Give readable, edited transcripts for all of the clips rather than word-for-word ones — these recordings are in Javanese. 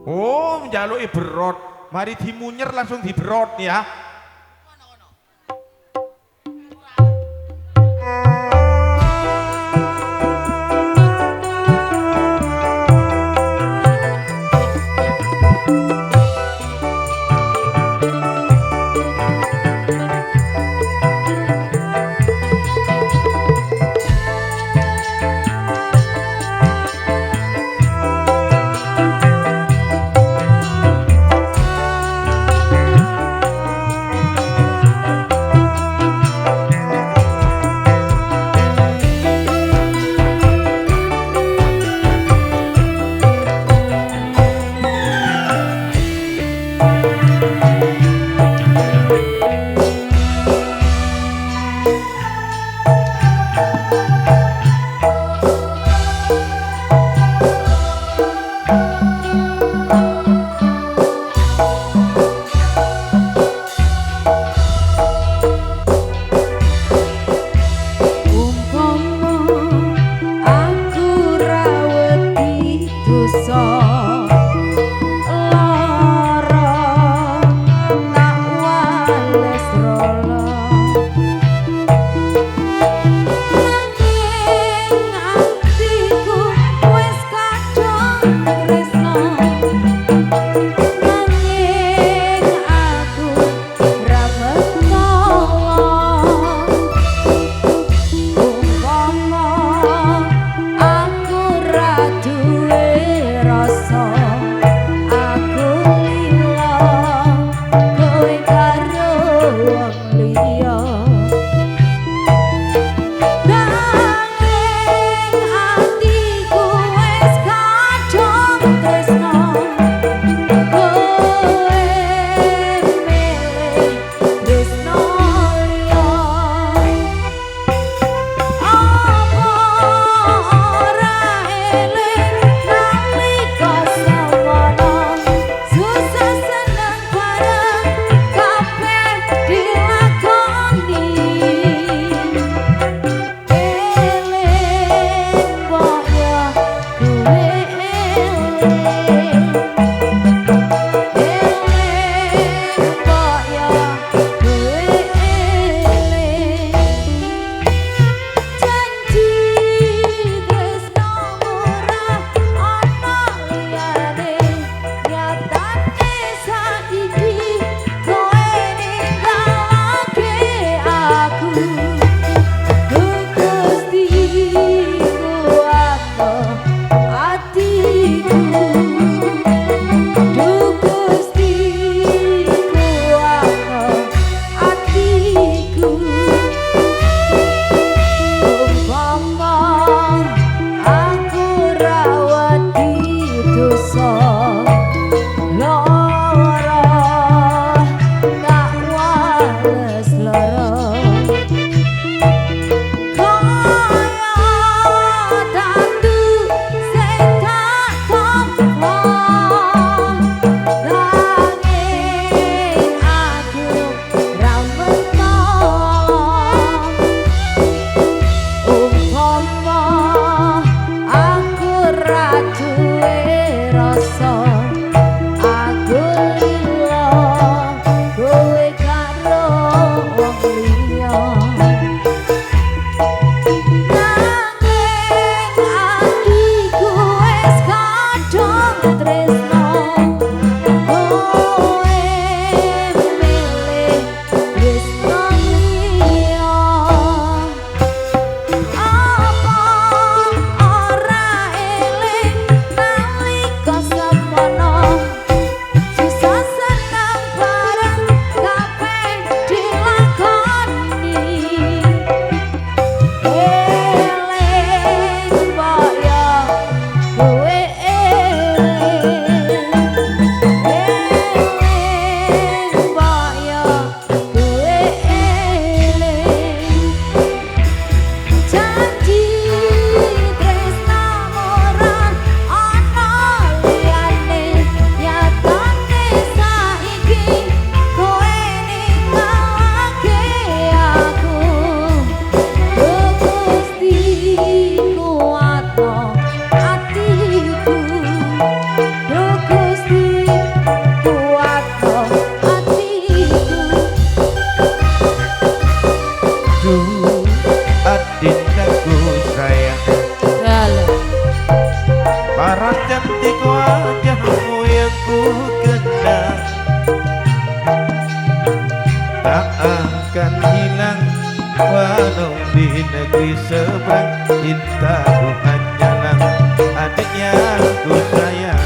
Oh, njaluki berot. Mari dimunyer langsung diberot ya. Paras cantik wajahmu yang ku kenal, tak akan hilang walau di negeri seberang. Cintaku hanyalah adik yang ku sayang.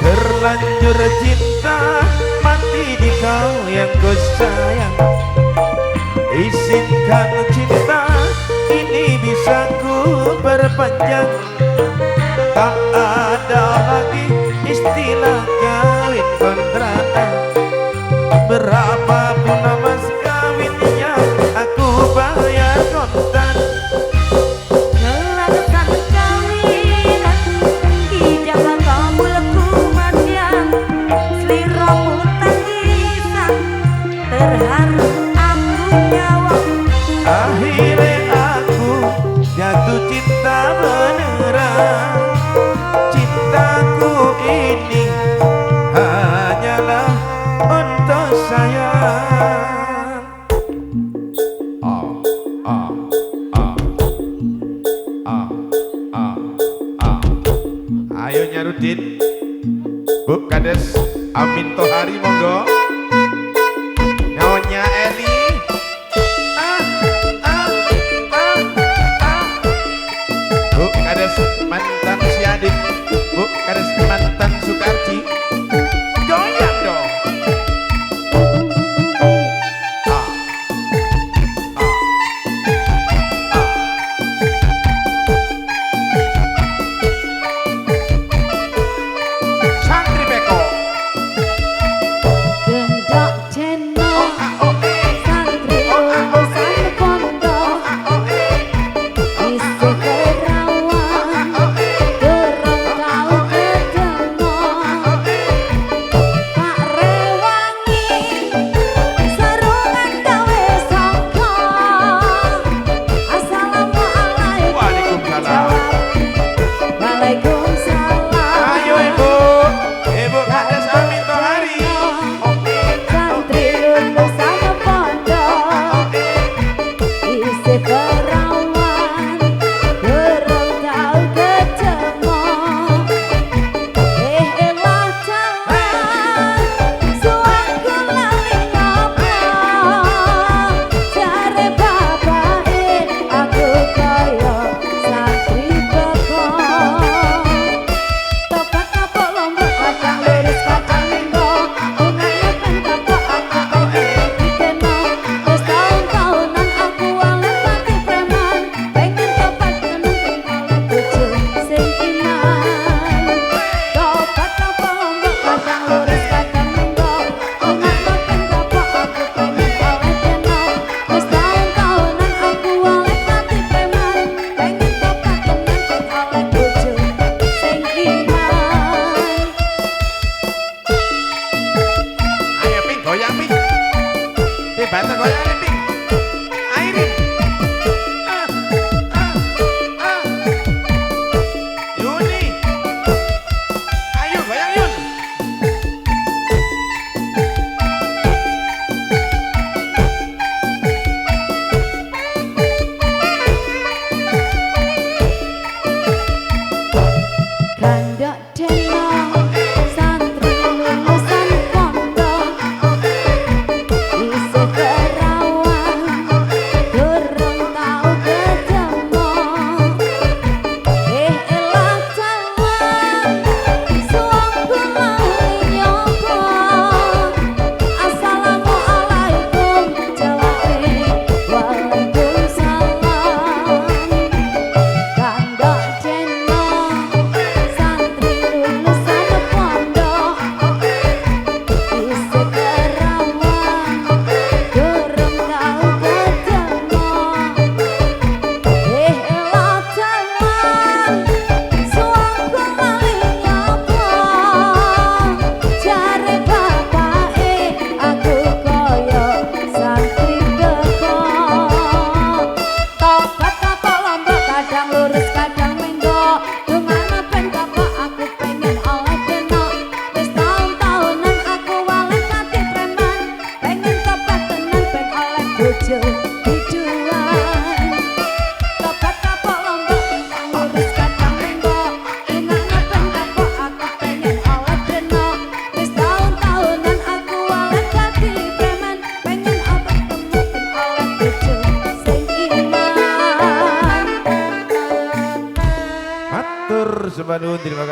Terlanjur cinta mati di kau yang ku sayang. Izinkan cinta ini bisa ku perpanjang. Tak ada lagi istilah kawin kontrakan. Berapapun mas kawinnya aku bayar kontan. Akhirnya aku jatuh cinta beneran. Cintaku ini hanyalah untuk sayang. Ayo Nyarudin, Bu Kades Amin Tohari monggo. Nyonya Eli. Bu Kades mantan si adik, Bu Kades mantan Sukarji, goyang dong. Santri Beko. Gendok cendol, santri lulusan pondok, isi perawan, durung tau ketemu. Pak Rewangi, serungan gawe sangka. Assalamualaikum. Waalaikumsalam. Waalaikumsalam. Ayo Ibu, Ibu Kades Amin Tohari. Santri lulusan pondok, isi perawan, durung tau ketemu. Elah jalan, suaraku lali ngapa. Jare bapake aku kaya santri beko. Topat kapok lombok kacang lurus kacang minggo. Bunganya kan kapok aku pengen dikeno. Wis taun-taunan aku oleh mati preman. Pengen topat menunggu oleh bojo sing iman. Topat kapok lombok kacang lurus kacang minggo. Bunganya kan kapok aku pengen oleh deno. Wis taun-taunan aku oleh mati preman. Pengen topat menunggu oleh bojo sing iman. Ayo Ping, goyang Ping. Bantu goyang nih Ping. Airin. Yuni. Ayo goyang Yun. Gandok cendol, santri lulusan pondok, isi perawan, durung tau ketemu. Elah jalan, suaraku lali nyoba. Assalamualaikum, jawabe waalaikumsalam. Gandok cendol, santri lulusan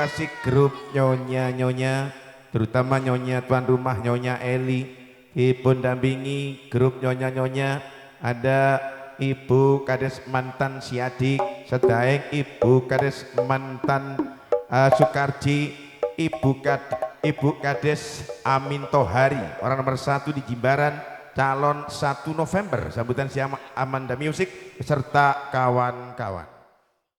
kasih grup nyonya-nyonya, terutama nyonya tuan rumah Nyonya Eli, dipun dampingi grup nyonya-nyonya ada Ibu Kades mantan Siadik, sedaeng Ibu Kades mantan Sukarji, Ibu Kades Amin Tohari, orang nomor 1 di Jimbaran, calon 1 November, sambutan siang Amanda Music beserta kawan-kawan.